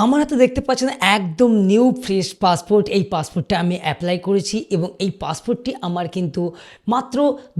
আমার হাতে দেখতে পাচ্ছেন একদম নিউ ফ্রেশ পাসপোর্ট। এই পাসপোর্টটা আমি অ্যাপ্লাই করেছি এবং এই পাসপোর্টটি আমার কিন্তু মাত্র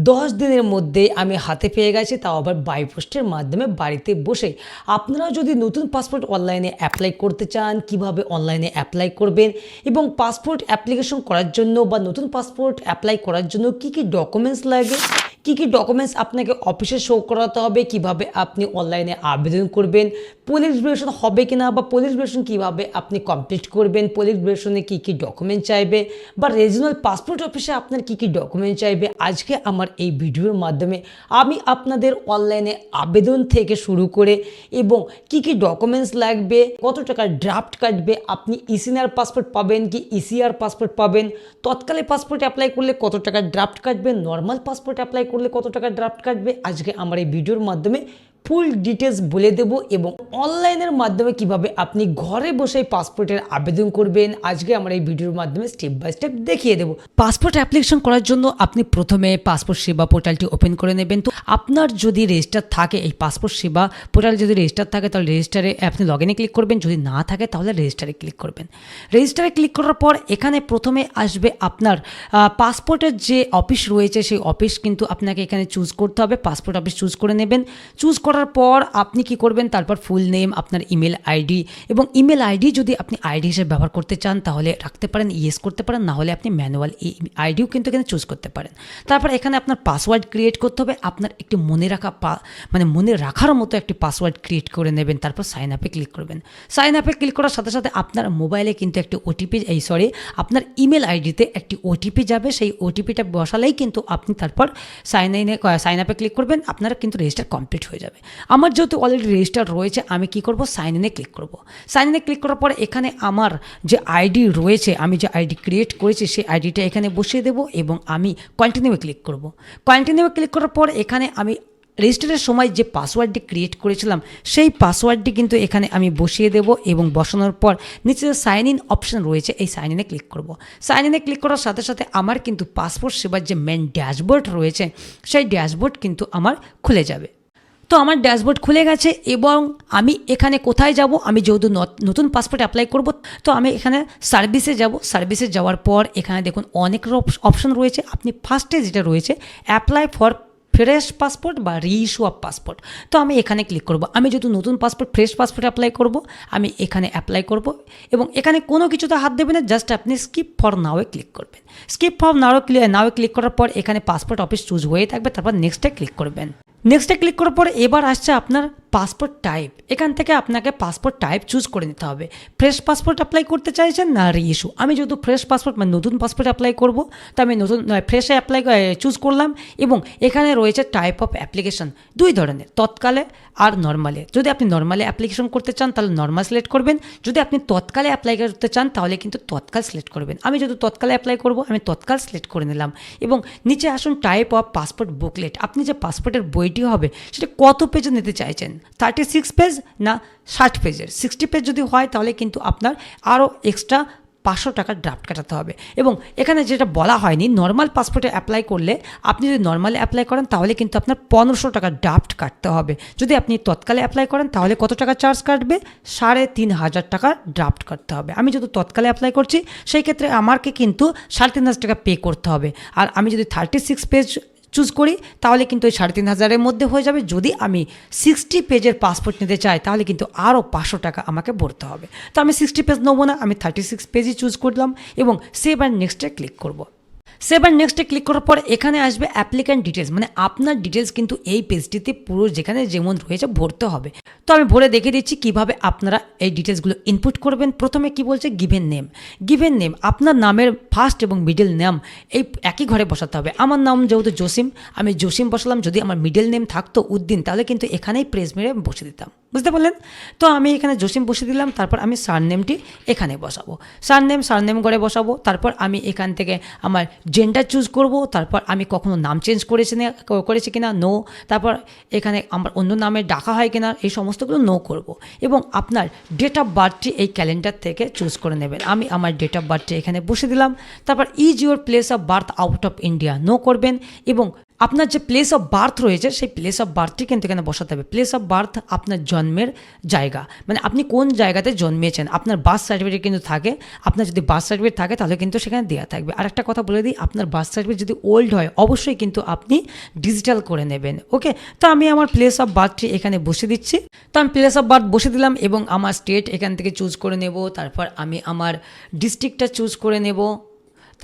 10 দিনের মধ্যে আমি হাতে পেয়ে গেছি, তাও আবার বাই পোস্টের মাধ্যমে বাড়িতে বসে। আপনারাও যদি নতুন পাসপোর্ট অনলাইনে অ্যাপ্লাই করতে চান, কিভাবে অনলাইনে অ্যাপ্লাই করবেন এবং পাসপোর্ট অ্যাপ্লিকেশন করার জন্য বা নতুন পাসপোর্ট অ্যাপ্লাই করার জন্য কি কি ডকুমেন্টস লাগে, কি কি ডকুমেন্টস আপনাকে অফিসে শো করাতে হবে, কিভাবে আপনি অনলাইনে আবেদন করবেন, পুলিশ ভেরিফিকেশন হবে কিনা বা পুলিশ ভেরিফিকেশন কিভাবে আপনি কমপ্লিট করবেন, পুলিশ ভেরিফিকেশনে কি কি ডকুমেন্ট চাইবে বা রিজিওনাল পাসপোর্ট অফিসে আপনার কি কি ডকুমেন্ট চাইবে, আজকে আমার এই ভিডিওর মাধ্যমে আমি আপনাদের অনলাইনে আবেদন থেকে শুরু করে এবং কি কি ডকুমেন্টস লাগবে, কত টাকা ড্রাফট কাটবে, আপনি ইসিআর পাসপোর্ট পাবেন কি ইসিআর পাসপোর্ট পাবেন, তৎকালে পাসপোর্ট অ্যাপ্লাই করলে কত টাকা ড্রাফট কাটবে, নর্মাল পাসপোর্ট অ্যাপ্লাই করলে কত টাকা ড্রাফট কাটবে, আজকে আমার এই ভিডিওর মাধ্যমে ফুল ডিটেলস বলে দেব এবং অনলাইনের মাধ্যমে কিভাবে আপনি ঘরে বসে পাসপোর্টের আবেদন করবেন আজকে আমার এই ভিডিওর মাধ্যমে স্টেপ বাই স্টেপ দেখিয়ে দেব। পাসপোর্ট অ্যাপ্লিকেশন করার জন্য আপনি প্রথমে পাসপোর্ট সেবা পোর্টালটি ওপেন করে নেবেন। তো আপনার যদি রেজিস্টার থাকে, এই পাসপোর্ট সেবা পোর্টাল যদি রেজিস্টার থাকে তাহলে রেজিস্টারে আপনি লগ ইনে ক্লিক করবেন, যদি না থাকে তাহলে রেজিস্টারে ক্লিক করবেন। রেজিস্টারে ক্লিক করার পর এখানে প্রথমে আসবে আপনার পাসপোর্টের যে অফিস রয়েছে, সেই অফিস কিন্তু আপনাকে এখানে চুজ করতে হবে। পাসপোর্ট অফিস চুজ করে নেবেন। চুজ করার পর আপনি কি করবেন, তারপর ফুল নেম, আপনার ইমেল আইডি এবং ইমেল আইডি যদি আপনি আইডি হিসেবে ব্যবহার করতে চান তাহলে রাখতে পারেন, ইয়েস করতে পারেন, না হলে আপনি ম্যানুয়াল আইডিও কিন্তু এখানে চুজ করতে পারেন। তারপর এখানে আপনার পাসওয়ার্ড ক্রিয়েট করতে হবে। আপনার একটি মনে রাখার মতো একটি পাসওয়ার্ড ক্রিয়েট করে নেবেন। তারপর সাইন আপে ক্লিক করবেন। সাইন আপে ক্লিক করার সাথে সাথে আপনার মোবাইলে কিন্তু একটি ওটিপি আপনার ইমেল আইডিতে একটি ওটিপি যাবে। সেই ওটিপিটা বসালেই কিন্তু আপনি তারপর সাইন আপে ক্লিক করবেন, আপনারা কিন্তু রেজিস্টার কমপ্লিট হয়ে যাবে। আমার যেহেতু অলরেডি রেজিস্টার রয়েছে আমি কি করব, সাইন ইনে ক্লিক করব। সাইন ইনে ক্লিক করার পর এখানে আমার যে আইডি রয়েছে, আমি যে আইডি ক্রিয়েট করেছি সেই আইডিটা এখানে বসিয়ে দেব এবং আমি কন্টিনিউ ক্লিক করব। কন্টিনিউ ক্লিক করার পর এখানে আমি রেজিস্টারের সময় যে পাসওয়ার্ডটি ক্রিয়েট করেছিলাম সেই পাসওয়ার্ডটি কিন্তু এখানে আমি বসিয়ে দেব এবং বসানোর পর নিচে যে সাইন ইন অপশন রয়েছে এই সাইন ইনে ক্লিক করব। সাইন ইনে ক্লিক করার সাথে সাথে আমার কিন্তু পাসপোর্ট সেবার যে মেন ড্যাশবোর্ড রয়েছে সেই ড্যাশবোর্ড কিন্তু আমার খুলে যাবে। তো আমার ড্যাশবোর্ড খুলে গেছে এবং আমি এখানে কোথায় যাব, আমি যেহেতু নতুন পাসপোর্ট অ্যাপ্লাই করব তো আমি এখানে সার্ভিসে যাব। সার্ভিসে যাওয়ার পর এখানে দেখুন অনেক অপশন রয়েছে। আপনি ফার্স্টে যেটা রয়েছে অ্যাপ্লাই ফর ফ্রেশ পাসপোর্ট বা রিইস্যু অফ পাসপোর্ট, তো আমি এখানে ক্লিক করব। আমি যেহেতু নতুন পাসপোর্ট ফ্রেশ পাসপোর্ট অ্যাপ্লাই করব আমি এখানে অ্যাপ্লাই করব এবং এখানে কোনো কিছুতে হাত দেবেন না, জাস্ট আপনি স্কিপ ফর নাওয়ে ক্লিক করবেন। স্কিপ ফর নাওয়ে ক্লিক করার পর এখানে পাসপোর্ট অফিস চুজ হয়ে থাকবে, তারপর নেক্সটে ক্লিক করবেন। নেক্সটে ক্লিক করার পর এবার আসছে আপনার পাসপোর্ট টাইপ। এখান থেকে আপনাকে পাসপোর্ট টাইপ চুজ করে নিতে হবে। ফ্রেশ পাসপোর্ট অ্যাপ্লাই করতে চাইছেন না রিইস্যু। আমি যেহেতু ফ্রেশ পাসপোর্ট মানে নতুন পাসপোর্ট অ্যাপ্লাই করব তো আমি ফ্রেশে অ্যাপ্লাই চুজ করলাম এবং এখানে রয়েছে টাইপ অফ অ্যাপ্লিকেশন দুই ধরনের, তৎকালে আর নর্মালে। যদি আপনি নর্মালে অ্যাপ্লিকেশন করতে চান তাহলে নর্মাল সিলেক্ট করবেন, যদি আপনি তৎকালে অ্যাপ্লাই করতে চান তাহলে কিন্তু তৎকাল সিলেক্ট করবেন। আমি যেহেতু তৎকালে অ্যাপ্লাই করব আমি তৎকাল সিলেক্ট করে নিলাম এবং নিচে আসুন টাইপ অফ পাসপোর্ট বুকলেট। আপনি যে পাসপোর্টের বইটি হবে সেটা কত পেজে নিতে চাইছেন, 36 পেজ না 60 পেজের। 60 পেজ যদি হয় তাহলে কিন্তু আপনার আরও এক্সট্রা 500 টাকার ড্রাফট কাটাতে হবে। এবং এখানে যেটা বলা হয়নি, নর্মাল পাসপোর্টে অ্যাপ্লাই করলে আপনি যদি নর্মালে অ্যাপ্লাই করেন তাহলে কিন্তু আপনার 1500 টাকার ড্রাফট কাটতে হবে। যদি আপনি তৎকালে অ্যাপ্লাই করেন তাহলে কত টাকা চার্জ কাটবে, 3500 টাকার ড্রাফট কাটতে হবে। আমি যেহেতু তৎকালে অ্যাপ্লাই করছি সেই ক্ষেত্রে আমাকে কিন্তু 3500 টাকা পে করতে হবে। আর আমি যদি 36 পেজ চুজ করি তাহলে কিন্তু ওই 3500-এর মধ্যে হয়ে যাবে। যদি আমি 60 পেজের পাসপোর্ট নিতে চাই তাহলে কিন্তু আরও 500 টাকা আমাকে ভরতে হবে। তো আমি 60 পেজ নেবো না, আমি 36 পেজই চুজ করলাম এবং সেভ অ্যান্ড নেক্সটে ক্লিক করব। সেভ অ্যান্ড নেক্সটে ক্লিক করার পর এখানে আসবে অ্যাপ্লিক্যান্ট ডিটেলস, মানে আপনার ডিটেলস কিন্তু এই পেজটিতে পুরো যেখানে যেমন রয়েছে ভরতে হবে। তো আমি ভরে দেখে দিচ্ছি কিভাবে আপনারা এই ডিটেলসগুলো ইনপুট করবেন। প্রথমে কি বলছে, গিভেন নেম। গিভেন নেম আপনার নামের ফার্স্ট এবং মিডল নেম এই একই ঘরে বসাতে হবে। আমার নাম যেহেতু জসিম, আমি জসিম বসালাম। যদি আমার মিডল নেম থাকতো উদ্দিন তাহলে কিন্তু এখানেই প্রেস মেরে বসে দিতাম, বুঝতে পারলেন? তো আমি এখানে জসিম বসে দিলাম। তারপর আমি সারনেমটি এখানে বসাবো, সারনেম ঘরে বসাবো। তারপর আমি এখান থেকে আমার জেন্ডার চুজ করব। তারপর আমি কখনো নাম চেঞ্জ করেছি কিনা, নো। তারপর এখানে আমার অন্য নামে ডাকা হয় কিনা এই সমস্তগুলো নো করব। এবং আপনার ডেট অফ বার্থটি এই ক্যালেন্ডার থেকে চুজ করে নেবেন। আমি আমার ডেট অফ বার্থটি এখানে বসে দিলাম। তারপর is your place of birth out of India, no করবেন। এবং আপনার যে প্লেস অফ বার্থ রয়েছে সেই প্লেস অফ বার্থটি কিন্তু এখানে বসাতে হবে। প্লেস অফ বার্থ আপনার জন্মের জায়গা, মানে আপনি কোন জায়গাতে জন্মেছেন। আপনার বার্থ সার্টিফিকেট কিন্তু থাকে, আপনার যদি বার্থ সার্টিফিকেট থাকে তাহলে কিন্তু সেখানে দেওয়া থাকবে। আর একটা কথা বলে দিই, আপনার বার্থ সার্টিফিকেট যদি ওল্ড হয় অবশ্যই কিন্তু আপনি ডিজিটাল করে নেবেন। ওকে, তো আমি আমার প্লেস অফ বার্থটি এখানে বসে দিচ্ছি। তো আমি প্লেস অফ বার্থ বসে দিলাম এবং আমার স্টেট এখান থেকে চুজ করে নেব। তারপর আমি আমার ডিস্ট্রিক্টটা চুজ করে নেব।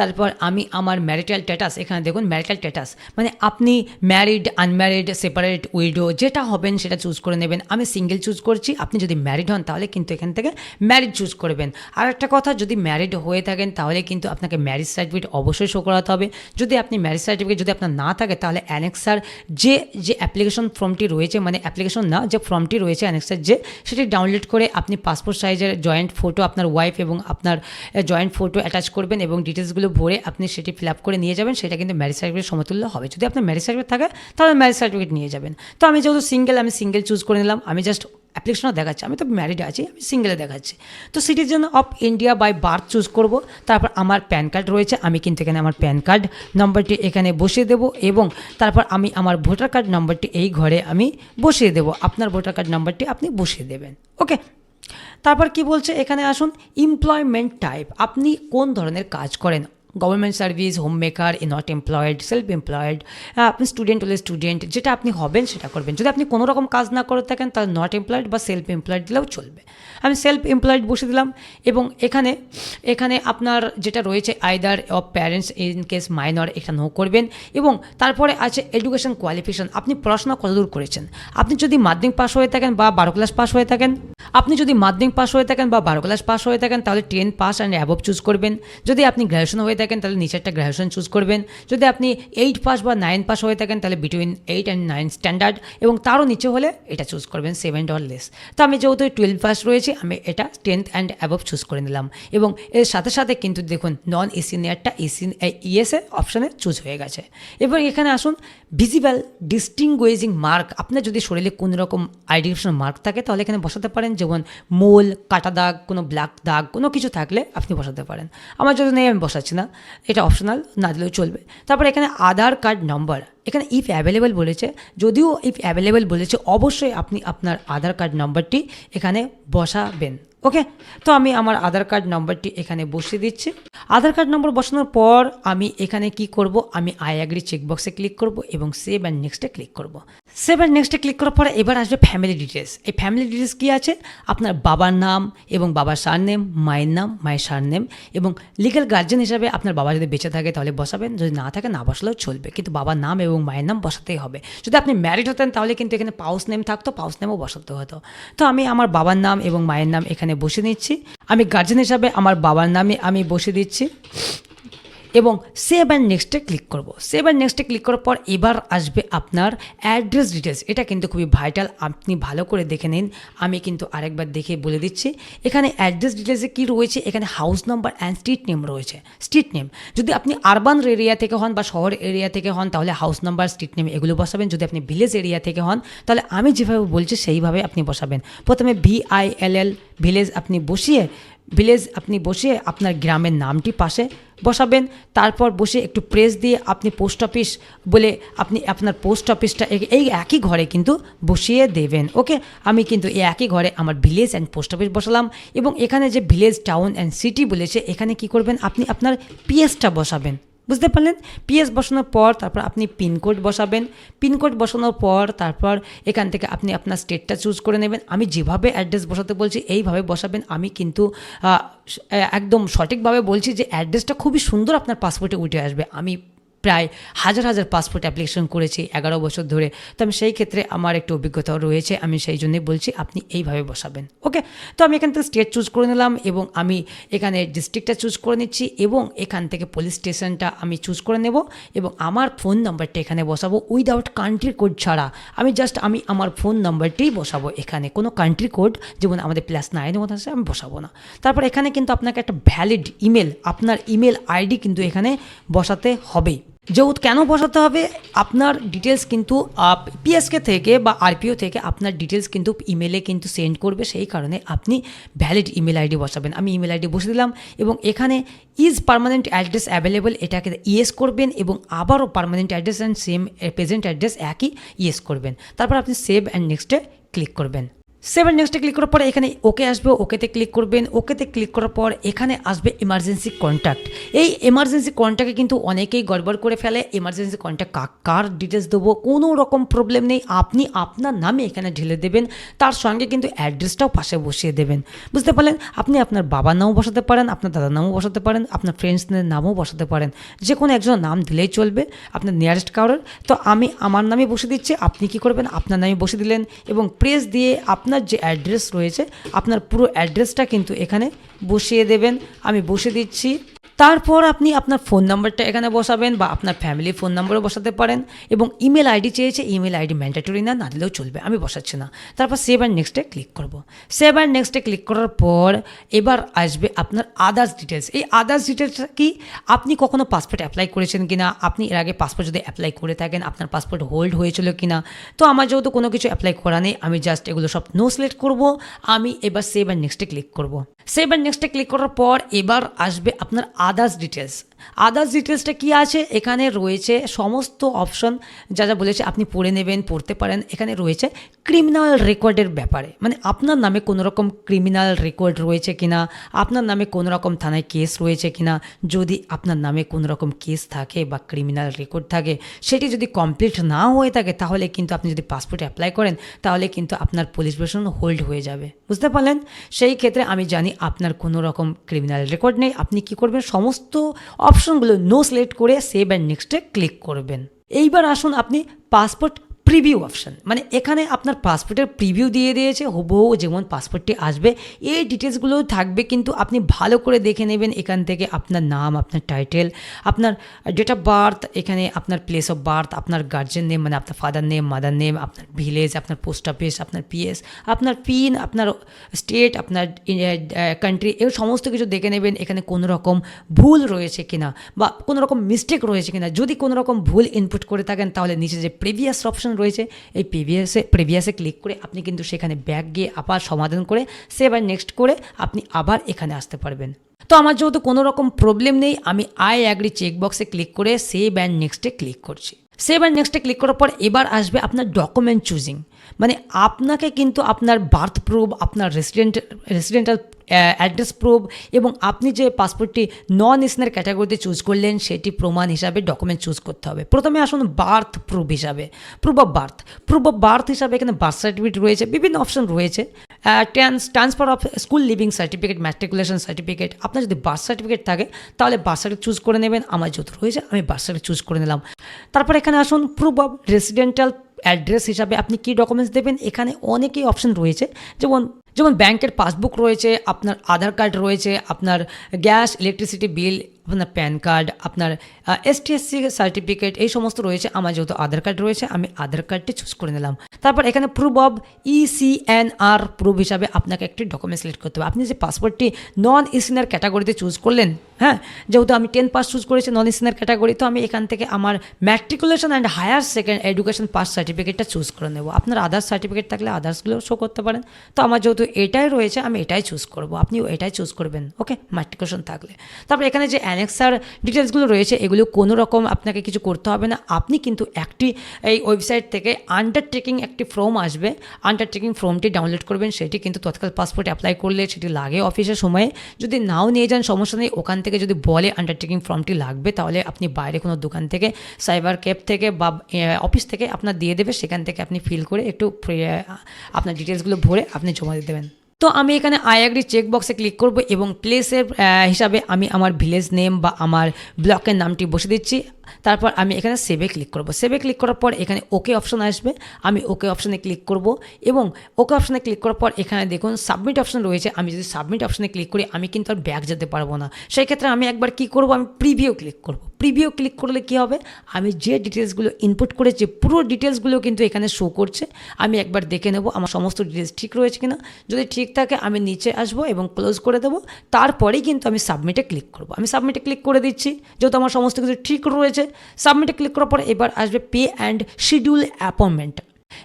তারপর আমি আমার ম্যারিটাল স্ট্যাটাস, এখানে দেখুন ম্যারিটাল স্ট্যাটাস মানে আপনি ম্যারিড, আনম্যারিড, সেপারেট, উইডো যেটা হবেন সেটা চুজ করে নেবেন। আমি সিঙ্গেল চুজ করছি, আপনি যদি ম্যারিড হন তাহলে কিন্তু এখান থেকে ম্যারিড চুজ করবেন। আর একটা কথা, যদি ম্যারিড হয়ে থাকেন তাহলে কিন্তু আপনাকে ম্যারিজ সার্টিফিকেট অবশ্যই শো করাতে হবে। যদি আপনি ম্যারিজ সার্টিফিকেট যদি আপনার না থাকে তাহলে অ্যানেক্সার যে অ্যাপ্লিকেশন ফর্মটি রয়েছে, মানে অ্যাপ্লিকেশন না, যে ফর্মটি রয়েছে অ্যানেক্সার সেটি ডাউনলোড করে আপনি পাসপোর্ট সাইজের জয়েন্ট ফটো আপনার ওয়াইফ এবং আপনার জয়েন্ট ফটো অ্যাটাচ করবেন এবং ডিটেলসগুলো ভরে আপনি সেটি ফিল আপ করে নিয়ে যাবেন। সেটা কিন্তু ম্যারিজ সার্টিফিকেট সমতুল্য হবে। যদি আপনার ম্যারিজ সার্টিফিকেট থাকে তাহলে ম্যারিজ সার্টিফিকেট নিয়ে যাবেন। তো আমি যেহেতু সিঙ্গেল, আমি সিঙ্গেল চুজ করে নিলাম। আমি জাস্ট অ্যাপ্লিকেশনও দেখাচ্ছি, আমি তো ম্যারিড আছি, আমি সিঙ্গেলে দেখাচ্ছি। তো citizen of India by birth choose করব। তারপর আমার প্যান কার্ড রয়েছে, আমি কিন্তু এখানে আমার প্যান কার্ড নম্বরটি এখানে বসিয়ে দেবো এবং তারপর আমি আমার ভোটার কার্ড নম্বরটি এই ঘরে আমি বসিয়ে দেবো। আপনার ভোটার কার্ড নম্বরটি আপনি বসিয়ে দেবেন। ওকে, তারপর কি বলছে এখানে আসুন, এমপ্লয়মেন্ট টাইপ, আপনি কোন ধরনের কাজ করেন। Government service, home maker, not employed, self employed, আপনি স্টুডেন্ট হলে স্টুডেন্ট, যেটা আপনি হবেন সেটা করবেন। যদি আপনি কোনো রকম কাজ না করে থাকেন তাহলে নট এমপ্লয়েড বা সেলফ এমপ্লয়েড দিলেও চলবে। আমি সেলফ এমপ্লয়েড বসে দিলাম এবং এখানে আপনার যেটা রয়েছে either of parents in case minor, এটা নো করবেন। এবং তারপরে আছে এডুকেশন কোয়ালিফিকেশন, আপনি পড়াশোনা কতদূর করেছেন। আপনি যদি মাধ্যমিক পাস হয়ে থাকেন বা 12 ক্লাস পাস হয়ে থাকেন, তাহলে 10 পাস অ্যান্ড অ্যাবভ চুজ করবেন। যদি আপনি গ্র্যাজুয়েশন হয়ে থাকেন তাহলে নিচেরটা গ্র্যাজুয়েশন চুজ করবেন। যদি আপনি 8 পাস বা 9 পাস হয়ে থাকেন তাহলে বিটুইন 8 অ্যান্ড 9 স্ট্যান্ডার্ড, এবং তারও নিচে হলে এটা চুজ করবেন 7 অর লেস। তো আমি যেহেতু 12 পাস রয়েছে আমি এটা 10th অ্যান্ড অ্যাবভ চুজ করে নিলাম। এবং এর সাথে সাথে কিন্তু দেখুন নন সিনিয়রটা ইএসএ অপশানে চুজ হয়ে গেছে। এবার এখানে আসুন, ভিজিবল ডিস্টিংগুইশিং মার্ক, আপনার যদি শরীরে কোনো রকম আইডেন্টিফিকেশন মার্ক থাকে তাহলে এখানে বসাতে পারেন, যেমন মোল, কাটা দাগ, কোনো ব্ল্যাক দাগ, কোনো কিছু থাকলে আপনি বসাতে পারেন। আমার যদি নেই আমি বসাচ্ছি না, এটা অপশনাল, না দিলেও চলবে। তারপর এখানে আধার কার্ড নম্বর, এখানে ইফ অ্যাভেলেবেল বলেছে, যদিও ইফ অ্যাভেলেবেল বলেছে অবশ্যই আপনি আপনার আধার কার্ড নম্বরটি এখানে বসাবেন। ওকে, তো আমি আমার আধার কার্ড নম্বরটি এখানে বসিয়ে দিচ্ছি। আধার কার্ড নম্বর বসানোর পর আমি এখানে কি করব, আমি আই অ্যাগ্রি চেকবক্সে ক্লিক করব এবং সেভ অ্যান্ড নেক্সটে ক্লিক করব। সেভ অ্যান্ড নেক্সটে ক্লিক করার পরে এবার আসবে ফ্যামিলি ডিটেলস। এই ফ্যামিলি ডিটেলস কী আছে, আপনার বাবার নাম এবং বাবার সারনেম, মায়ের নাম, মায়ের সারনেম, এবং লিগ্যাল গার্জেন হিসাবে আপনার বাবা যদি বেঁচে থাকে তাহলে বসাবেন, যদি না থাকে না বসালেও চলবে, কিন্তু বাবার নাম এবং মায়ের নাম বসাতেই হবে। যদি আপনি ম্যারিড হতেন তাহলে কিন্তু এখানে পাউস নেম থাকতো, পাউস নেমও বসাতে হতো। তো আমি আমার বাবার নাম এবং মায়ের নাম এখানে বসে নিচ্ছি। আমি গার্জেন হিসাবে আমার বাবার নামে আমি বসে দিচ্ছি এবং সেভ অ্যান্ড নেক্সটে ক্লিক করব। সেভ অ্যান্ড নেক্সটে ক্লিক করার পর এবার আসবে আপনার অ্যাড্রেস ডিটেলস। এটা কিন্তু খুবই ভাইটাল, আপনি ভালো করে দেখে নিন। আমি কিন্তু আরেকবার দেখে বলে দিচ্ছি। এখানে অ্যাড্রেস ডিটেলসে কী রয়েছে, এখানে house number and street name রয়েছে। স্ট্রিট নেম যদি আপনি আরবান এরিয়া থেকে হন বা শহর এরিয়া থেকে হন তাহলে হাউস নাম্বার, স্ট্রিট নেম এগুলো বসাবেন। যদি আপনি ভিলেজ এরিয়া থেকে হন তাহলে আমি যেভাবে বলছি সেইভাবে আপনি বসাবেন। প্রথমে VILL ভিলেজ আপনি বসিয়ে আপনার গ্রামের নামটি পাশে বসাবেন। তারপর বসে একটু প্রেস দিয়ে আপনি পোস্ট অফিস বলে আপনি আপনার পোস্ট অফিসটা এই একই ঘরে কিন্তু বসিয়ে দেবেন। ওকে, আমি কিন্তু এই একই ঘরে আমার ভিলেজ অ্যান্ড পোস্ট অফিস বসালাম এবং এখানে যে ভিলেজ, টাউন অ্যান্ড সিটি বলেছে এখানে কি করবেন, আপনি আপনার পিএসটা বসাবেন। বুঝতে পারলেন? পিএস বসানোর পর তারপর আপনি পিনকোড বসাবেন। পিনকোড বসানোর পর তারপর এখান থেকে আপনি আপনার স্টেটটা চুজ করে নেবেন। আমি যেভাবে অ্যাড্রেস বসাতে বলছি এইভাবে বসাবেন। আমি কিন্তু একদম সঠিকভাবে বলছি যে অ্যাড্রেসটা খুবই সুন্দর আপনার পাসপোর্টে উঠে আসবে। আমি প্রায় হাজার পাসপোর্ট অ্যাপ্লিকেশন করেছি 11 বছর ধরে, তো আমি সেই ক্ষেত্রে আমার একটু অভিজ্ঞতাও রয়েছে। আমি সেই জন্যই বলছি আপনি এইভাবে বসাবেন। ওকে, তো আমি এখান থেকে স্টেট চুজ করে নিলাম এবং আমি এখানে ডিস্ট্রিক্টটা চুজ করে নিচ্ছি এবং এখান থেকে পুলিশ স্টেশনটা আমি চুজ করে নেব এবং আমার ফোন নাম্বারটা এখানে বসাবো উইদাউট কান্ট্রি কোড ছাড়া। আমি আমার ফোন নাম্বারটাই বসাবো, এখানে কোনো কান্ট্রি কোড যেমন আমাদের +9 মতো আছে আমি বসাবো না। তারপর এখানে কিন্তু আপনাকে একটা ভ্যালিড ইমেল, আপনার ইমেল আইডি কিন্তু এখানে বসাতে হবেই। যেহেতু কেন বসাতে হবে, আপনার ডিটেলস কিন্তু পিএসকে থেকে বা আরপিও থেকে আপনার ডিটেলস কিন্তু ইমেলে কিন্তু সেন্ড করবে, সেই কারণে আপনি ভ্যালিড ইমেল আইডি বসাবেন। আমি ইমেল আইডি বসে দিলাম এবং এখানে ইজ পার্মানেন্ট অ্যাড্রেস অ্যাভেলেবল এটাকে ইয়েস করবেন এবং আবারও permanent address and same present address একই ইয়েস করবেন। তারপর আপনি সেভ অ্যান্ড নেক্সটে ক্লিক করবেন। সেভ অ্যান্ড নেক্সটে ক্লিক করার পর এখানে ওকে আসবে, ওকেতে ক্লিক করবেন। ওকেতে ক্লিক করার পর এখানে আসবে এমার্জেন্সি কন্ট্যাক্ট। এই এমার্জেন্সি কন্ট্যাক্টে কিন্তু অনেকেই গড়বড় করে ফেলে। এমার্জেন্সি কন্ট্যাক্ট কার ডিটেলস দেবো, কোনো রকম প্রবলেম নেই, আপনি আপনার নামে এখানে ঢেলে দেবেন, তার সঙ্গে কিন্তু অ্যাড্রেসটাও পাশে বসিয়ে দেবেন। বুঝতে পারলেন? আপনি আপনার বাবার নামও বসাতে পারেন, আপনার দাদার নামও বসাতে পারেন, আপনার ফ্রেন্ডসদের নামও বসাতে পারেন, যে কোনো একজনের নাম দিলেই চলবে, আপনার নিয়ারেস্ট কারোর। তো আমি আমার নামে বসে দিচ্ছি, আপনি কি করবেন, আপনার নামে বসে দিলেন এবং প্রেস দিয়ে আপনার যে অ্যাড্রেস রয়েছে আপনার পুরো অ্যাড্রেসটা কিন্তু এখানে বসিয়ে দেবেন। আমি বসে দিচ্ছি। তারপর আপনি আপনার ফোন নাম্বারটা এখানে বসাবেন বা আপনার ফ্যামিলির ফোন নাম্বারও বসাতে পারেন এবং ইমেল আইডি চেয়েছে, ইমেল আইডি ম্যান্ডেটরি না দিলেও চলবে, আমি বসাচ্ছি না। তারপর সেভ অ্যান্ড নেক্সটে ক্লিক করব। সেভ অ্যান্ড নেক্সটে ক্লিক করার পর এবার আসবে আপনার আদার্স ডিটেলস। এই আদার্স ডিটেলসটা কি, আপনি কখনো পাসপোর্ট অ্যাপ্লাই করেছেন কিনা, আপনি এর আগে পাসপোর্ট যদি অ্যাপ্লাই করে থাকেন আপনার পাসপোর্ট হোল্ড হয়েছিল কিনা। তো আমার যেহেতু কোনো কিছু অ্যাপ্লাই করা নেই, আমি জাস্ট এগুলো সব নো সিলেক্ট করব। আমি এবার সেভ অ্যান্ড নেক্সটে ক্লিক করব। সেভ অ্যান্ড নেক্সটে ক্লিক করার পর এবার আসবে আপনার আদার্স ডিটেলস। আদার্স ডিটেলসটা কী আছে, এখানে রয়েছে সমস্ত অপশন যা যা বলেছে আপনি পড়ে নেবেন, পড়তে পারেন। এখানে রয়েছে ক্রিমিনাল রেকর্ডের ব্যাপারে, মানে আপনার নামে কোনো রকম ক্রিমিনাল রেকর্ড রয়েছে কিনা, আপনার নামে কোনো রকম থানায় কেস রয়েছে কিনা। যদি আপনার নামে কোনো রকম কেস থাকে বা ক্রিমিনাল রেকর্ড থাকে, সেটি যদি কমপ্লিট না হয়ে থাকে তাহলে কিন্তু আপনি যদি পাসপোর্ট অ্যাপ্লাই করেন তাহলে কিন্তু আপনার পুলিশ প্রশাসন হোল্ড হয়ে যাবে। বুঝতে পারলেন? সেই ক্ষেত্রে আমি জানি আপনার কোনো রকম ক্রিমিনাল রেকর্ড নেই, আপনি কি করবেন, সমস্ত অপশনগুলো নো সিলেক্ট করে সেভ অ্যান্ড নেক্সটে ক্লিক করবেন। এইবার আসুন আপনি পাসপোর্ট প্রিভিউ অপশন, মানে এখানে আপনার পাসপোর্টের প্রিভিউ দিয়ে দিয়েছে, হুবহু যেমন পাসপোর্টটি আসবে এই ডিটেলসগুলোও থাকবে, কিন্তু আপনি ভালো করে দেখে নেবেন। এখান থেকে আপনার নাম, আপনার টাইটেল, আপনার ডেট অফ বার্থ, এখানে আপনার প্লেস অফ বার্থ, আপনার গার্জেন নেম মানে আপনার ফাদার নেম, মাদার নেম, আপনার ভিলেজ, আপনার পোস্ট অফিস, আপনার পিএস, আপনার পিন, আপনার স্টেট, আপনার কান্ট্রি, এই সমস্ত কিছু দেখে নেবেন। এখানে কোনো রকম ভুল রয়েছে কিনা বা কোনো রকম মিস্টেক রয়েছে কিনা। যদি কোনো রকম ভুল ইনপুট করে থাকেন তাহলে নিচে যে প্রিভিয়াস অপশন রয়েছে এই প্রিভিয়াসে ক্লিক করে আপনি কিন্তু সেখানে ব্যাক গিয়ে আবার সমাধান করে সেভ অ্যান্ড নেক্সট করে আপনি আবার এখানে আসতে পারবেন। তো আমার যেহেতু কোনো রকম প্রবলেম নেই, আমি আই অ্যাগ্রি চেকবক্সে ক্লিক করে সেভ অ্যান্ড নেক্সটে ক্লিক করছি। সেভ অ্যান্ড নেক্সটে ক্লিক করার পর এবার আসবে আপনার ডকুমেন্ট চুজিং, মানে আপনাকে কিন্তু আপনার বার্থ প্রুফ, আপনার রেসিডেন্টাল অ্যাড্রেস প্রুফ এবং আপনি যে পাসপোর্টটি নন এসএনআর ক্যাটাগরিতে চুজ করলেন সেটি প্রমাণ হিসাবে ডকুমেন্ট চুজ করতে হবে। প্রথমে আসুন বার্থ প্রুফ হিসাবে, প্রুফ অফ বার্থ হিসাবে এখানে বার্থ সার্টিফিকেট রয়েছে, বিভিন্ন অপশন রয়েছে, transfer of school living certificate, matriculation certificate. আপনার যদি বার্থ সার্টিফিকেট থাকে তাহলে বার্থ সার্টিফিকেট চুজ করে নেবেন, আমার যেহেতু রয়েছে আমি বার্থ সার্টিফিকেট চুজ করে নিলাম। তারপর এখানে আসুন প্রুফ অফ রেসিডেন্টাল অ্যাড্রেস হিসাবে আপনি কী ডকুমেন্টস দেবেন। এখানে অনেকই অপশন রয়েছে, যেমন ব্যাংকের পাসবুক রয়েছে, আপনার আধার কার্ড রয়েছে, আপনার গ্যাস ইলেকট্রিসিটি বিল, আপনার প্যান কার্ড, আপনার এসটিএসসি সার্টিফিকেট, এই সমস্ত রয়েছে। আমার যেহেতু আধার কার্ড রয়েছে আমি আধার কার্ডটি চুজ করে নিলাম। তারপর এখানে প্রুফ অফ ইসিএনআর প্রুফ হিসাবে আপনাকে একটি ডকুমেন্ট সিলেক্ট করতে হবে। আপনি যে পাসপোর্টটি নন এসএনআর ক্যাটাগরিতে চুজ করলেন, হ্যাঁ, যেহেতু আমি 10 পাস চুজ করেছি নন এসএনআর ক্যাটাগরি, তো আমি এখান থেকে আমার matriculation and higher second education pass সার্টিফিকেটটা চুজ করে নেব। আপনার আদার্স সার্টিফিকেট থাকলে আদার্সগুলো শো করতে পারেন। তো আমার যেহেতু এটাই রয়েছে আমি এটাই চুজ করব, আপনিও এটাই চুজ করবেন, ওকে, ম্যাট্রিকুলেশন থাকলে। তারপর এখানে যে অ্যানেক্সার ডিটেলসগুলো রয়েছে এগুলো কোনো রকম আপনাকে কিছু করতে হবে না। আপনি কিন্তু একটি এই ওয়েবসাইট থেকে আন্ডারটেকিং একটি ফর্ম আসবে, আন্ডারটেকিং ফর্মটি ডাউনলোড করবেন। সেটি কিন্তু তৎকাল পাসপোর্ট অ্যাপ্লাই করলে সেটি লাগে অফিসের সময়ে, যদি নাও নিয়ে যান সমস্যা নেই। ওখান থেকে যদি বলে আন্ডারটেকিং ফর্মটি লাগবে তাহলে আপনি বাইরে কোনো দোকান থেকে, সাইবার ক্যাফ থেকে বা অফিস থেকে আপনার দিয়ে দেবে, সেখান থেকে আপনি ফিল করে একটু আপনার ডিটেলসগুলো ভরে আপনি জমা দিয়ে দেবেন। তো আমি এখানে আই অ্যাগ্রি চেক বক্সে ক্লিক করব এবং প্লেসের হিসাবে আমি আমার ভিলেজ নেম বা আমার ব্লকের নামটি বসে দিচ্ছি। তারপর আমি এখানে সেভে ক্লিক করব। সেভে ক্লিক করার পর এখানে ওকে অপশন আসবে, আমি ওকে অপশনে ক্লিক করব এবং ওকে অপশনে ক্লিক করার পর এখানে দেখুন সাবমিট অপশন রয়েছে। আমি যদি সাবমিট অপশনে ক্লিক করি আমি কিন্তু আর ব্যাক যেতে পারবো না। সেই ক্ষেত্রে আমি একবার কি করব, আমি প্রিভিউ ক্লিক করব। প্রিভিউ ক্লিক করলে কি হবে, আমি যে ডিটেলসগুলো ইনপুট করেছি পুরো ডিটেলসগুলো কিন্তু এখানে শো করছে। আমি একবার দেখে নেব আমার সমস্ত ডিটেলস ঠিক রয়েছে কিনা। যদি ঠিক থাকে আমি নিচে আসবো এবং ক্লোজ করে দেবো। তারপরেই কিন্তু আমি সাবমিটে ক্লিক করব। আমি সাবমিটে ক্লিক করে দিচ্ছি, যেহেতু আমার সমস্ত কিছু ঠিক রয়েছে। সাবমিটে ক্লিক করার পর এবার আসবে পে অ্যান্ড শিডিউল অ্যাপয়েন্টমেন্ট।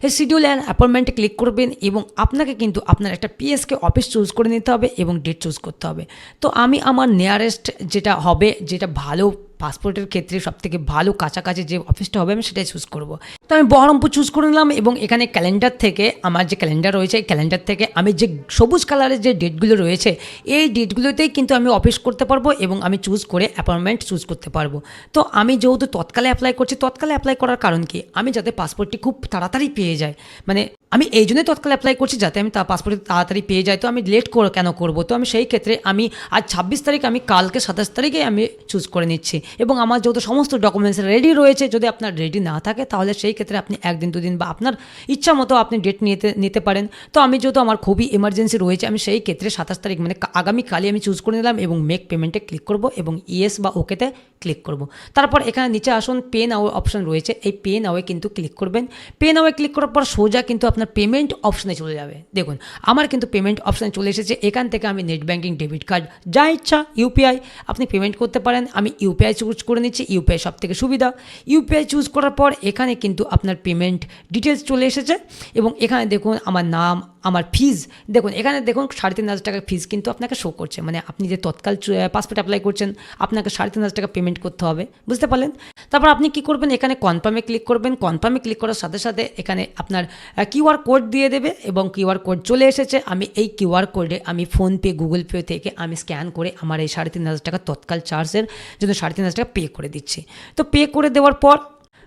এই শিডিউল অ্যান্ড অ্যাপয়েন্টমেন্টে ক্লিক করবেন এবং আপনাকে কিন্তু আপনার একটা পিএসকে অফিস চুজ করে নিতে হবে এবং ডেট চুজ করতে হবে। তো আমি আমার নিয়ারেস্ট যেটা হবে, যেটা ভালো পাসপোর্টের ক্ষেত্রে সবথেকে ভালো কাছাকাছি যে অফিসটা হবে আমি সেটাই চুজ করব। তো আমি বহরমপুর চুজ করে নিলাম এবং এখানে ক্যালেন্ডার থেকে আমার যে ক্যালেন্ডার রয়েছে এই ক্যালেন্ডার থেকে আমি যে সবুজ কালারের যে ডেটগুলো রয়েছে এই ডেটগুলোতেই কিন্তু আমি অফিস করতে পারবো এবং আমি চুজ করে অ্যাপয়েন্টমেন্ট চুজ করতে পারবো। তো আমি যেহেতু তৎকালে অ্যাপ্লাই করছি, তৎকালে অ্যাপ্লাই করার কারণ কি, আমি যাতে পাসপোর্টটি খুব তাড়াতাড়ি পেয়ে যাই, মানে আমি এই জন্যই তৎকালে অ্যাপ্লাই করছি যাতে আমি পাসপোর্ট তাড়াতাড়ি পেয়ে যাই। তো আমি লেট কেন করবো, তো আমি সেই ক্ষেত্রে আমি আজ 26 তারিখ, আমি কালকে 27 তারিখে আমি চুজ করে নিচ্ছি এবং আমার যেহেতু সমস্ত ডকুমেন্টস রেডি রয়েছে। যদি আপনার রেডি না থাকে তাহলে সেই ক্ষেত্রে আপনি একদিন দুদিন বা আপনার ইচ্ছা মতো আপনি ডেট নিতে পারেন। তো আমি যেহেতু আমার খুবই এমার্জেন্সি রয়েছে আমি সেই ক্ষেত্রে 27 তারিখ মানে আগামীকালই আমি চুজ করে নিলাম এবং মেক পেমেন্টে ক্লিক করব এবং ইয়েস বা ওকেতে ক্লিক করব। তারপর এখানে নিচে আসুন পে নাও অপশন রয়েছে, এই পে নাওয়ে কিন্তু ক্লিক করবেন। পে নাওয়ে ক্লিক করার পর সোজা কিন্তু আপনার পেমেন্ট অপশনে চলে যাবে। দেখুন আমার কিন্তু পেমেন্ট অপশনে চলে এসেছে। এখান থেকে আমি নেট ব্যাঙ্কিং, ডেবিট কার্ড, যা ইচ্ছা ইউপিআই আপনি পেমেন্ট করতে পারেন। আমি ইউপিআই চুজ করে নিচ্ছি, ইউপিআই সব থেকে সুবিধা। ইউপিআই চুজ করার পর এখানে কিন্তু আপনার পেমেন্ট ডিটেলস চলে এসেছে এবং এখানে দেখুন আমার নাম, আমার ফিজ, দেখুন এখানে দেখুন 3,500 টাকার ফিজ কিন্তু আপনাকে শো করছে, মানে আপনি যে তৎকাল পাসপোর্ট অ্যাপ্লাই করছেন আপনাকে 3,500 টাকা পেমেন্ট করতে হবে, বুঝতে পারলেন। তারপর আপনি কি করবেন, এখানে কনফার্মে ক্লিক করবেন। কনফার্মে ক্লিক করার সাথে সাথে এখানে আপনার কিউআর কোড দিয়ে দেবে এবং কিউআর কোড চলে এসেছে। আমি এই কিউআর কোডে আমি ফোনপে, গুগল পে থেকে আমি স্ক্যান করে আমার এই 3,500 টাকা তৎকাল চার্জের জন্য 3,500 টাকা পে করে দিচ্ছি। তো পে করে দেওয়ার পর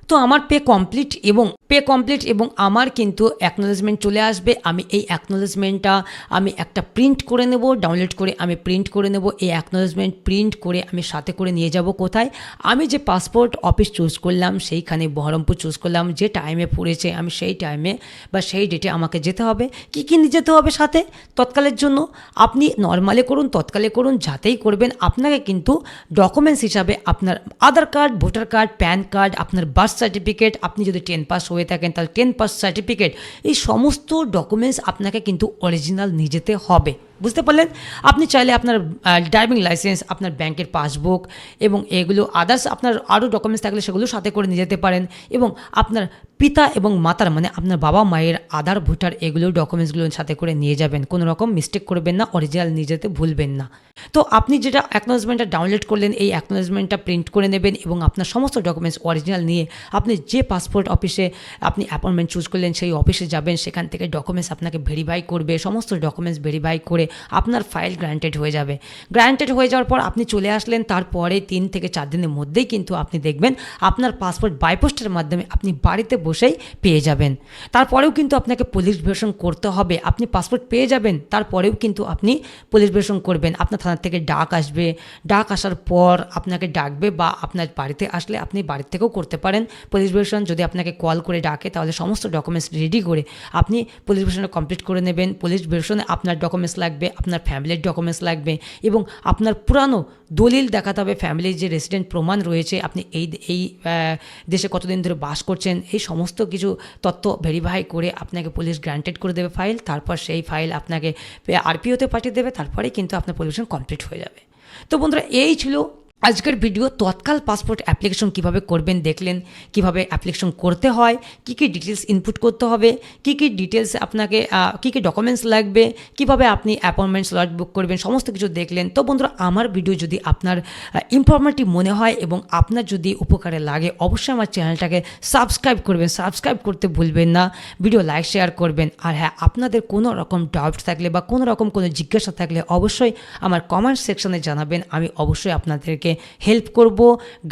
তো আমার পে কমপ্লিট এবং আমার কিন্তু অ্যাকনোলেজমেন্ট চলে আসবে। আমি এই অ্যাকনোলেজমেন্টটা আমি একটা প্রিন্ট করে নেব, ডাউনলোড করে আমি প্রিন্ট করে নেব। এই অ্যাকনোলেজমেন্ট প্রিন্ট করে আমি সাথে করে নিয়ে যাব কোথায়, আমি যে পাসপোর্ট অফিস চুজ করলাম সেইখানে বহরমপুর চুজ করলাম, যে টাইমে পড়েছে আমি সেই টাইমে বা সেই ডেটে আমাকে যেতে হবে। কি নিয়ে যেতে হবে সাথে তৎকালের জন্য, আপনি নর্মালে করুন, তৎকালে করুন, যাতেই করবেন আপনাকে কিন্তু ডকুমেন্টস হিসাবে আপনার Aadhaar card, voter card, PAN card, আপনার বার্থ সার্টিফিকেট, আপনি যদি 10 পাস হয়ে থাকেন তাহলে 10 পাস সার্টিফিকেট, এই সমস্ত ডকুমেন্টস আপনাকে কিন্তু অরিজিনাল নিয়ে যেতে হবে, বুঝতে পারলেন। আপনি চাইলে আপনার ড্রাইভিং লাইসেন্স, আপনার ব্যাংকের পাসবুক এবং এগুলো আদার্স আপনার আরও ডকুমেন্টস থাকলে সেগুলো সাথে করে নিয়ে যেতে পারেন এবং আপনার পিতা এবং মাতার মানে আপনার বাবা মায়ের আধার, ভোটার এগুলো ডকুমেন্টসগুলো সাথে করে নিয়ে যাবেন। কোনো রকম মিস্টেক করবেন না, অরিজিনাল নিয়ে যেতে ভুলবেন না। তো আপনি যেটা অ্যাকনোলেজমেন্টটা ডাউনলোড করলেন এই অ্যাকনোলেজমেন্টটা প্রিন্ট করে নেবেন এবং আপনার সমস্ত ডকুমেন্টস অরিজিনাল নিয়ে আপনি যে পাসপোর্ট অফিসে আপনি অ্যাপয়েন্টমেন্ট চুজ করলেন সেই অফিসে যাবেন। সেখান থেকে ডকুমেন্টস আপনাকে ভেরিফাই করবে, সমস্ত ডকুমেন্টস ভেরিফাই করে আপনার ফাইল গ্র্যান্টেড হয়ে যাবে। গ্র্যান্টেড হয়ে যাওয়ার পর আপনি চলে আসলেন, তারপরে 3 থেকে 4 দিনের মধ্যেই কিন্তু আপনি দেখবেন আপনার পাসপোর্ট বাইপোস্টের মাধ্যমে আপনি বাড়িতে বসেই পেয়ে যাবেন। তারপরেও কিন্তু আপনাকে পুলিশ ভেরিফিকেশন করতে হবে। আপনি পাসপোর্ট পেয়ে যাবেন, তারপরেও কিন্তু আপনি পুলিশ ভেরিফিকেশন করবেন। আপনার থানা থেকে ডাক আসবে, ডাক আসার পর আপনাকে ডাকবে বা আপনার বাড়িতে আসলে আপনি বাড়ি থেকেও করতে পারেন পুলিশ ভেরিফিকেশন। যদি আপনাকে কল করে ডাকে তাহলে সমস্ত ডকুমেন্টস রেডি করে আপনি পুলিশ ভেরিফিকেশন কমপ্লিট করে নেবেন। পুলিশ ভেরিফিকেশনে আপনার ডকুমেন্টস লাগবে, আপনার ফ্যামিলির ডকুমেন্টস লাগবে এবং আপনার পুরানো দলিল দেখাতে হবে, ফ্যামিলির যে রেসিডেন্ট প্রমাণ রয়েছে, আপনি এই দেশে কতদিন ধরে বাস করছেন, এই সমস্ত কিছু তথ্য ভেরিফাই করে আপনাকে পুলিশ গ্র্যান্টেড করে দেবে ফাইল। তারপর সেই ফাইল আপনাকে আরপিওতে পাঠিয়ে দেবে, তারপরে কিন্তু আপনার পরিবেশন কমপ্লিট হয়ে যাবে। তো বন্ধুরা এই ছিল আজকের ভিডিও। তৎকাল পাসপোর্ট অ্যাপ্লিকেশন কিভাবে করবেন দেখলেন, কিভাবে অ্যাপ্লিকেশন করতে হয়, কি ডিটেলস ইনপুট করতে হবে, কি ডিটেলস আপনাকে কি ডকুমেন্টস লাগবে, কিভাবে আপনি অ্যাপয়েন্টমেন্ট স্লট বুক করবেন, সমস্ত কিছু দেখলেন। তো বন্ধুরা আমার ভিডিও যদি আপনার ইনফরমেটিভ মনে হয় এবং আপনার যদি উপকারে লাগে অবশ্যই আমার চ্যানেলটাকে সাবস্ক্রাইব করবেন, সাবস্ক্রাইব করতে ভুলবেন না, ভিডিও লাইক শেয়ার করবেন। আর হ্যাঁ, আপনাদের কোনো রকম ডাউট থাকলে বা কোনো রকম কোনো জিজ্ঞাসা থাকলে অবশ্যই আমার কমেন্ট সেকশনে জানাবেন। আমি অবশ্যই আপনাদেরকে হেল্প করব,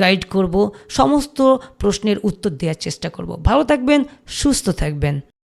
গাইড করব, সমস্ত প্রশ্নের উত্তর দেওয়ার চেষ্টা করব। ভালো থাকবেন, সুস্থ থাকবেন।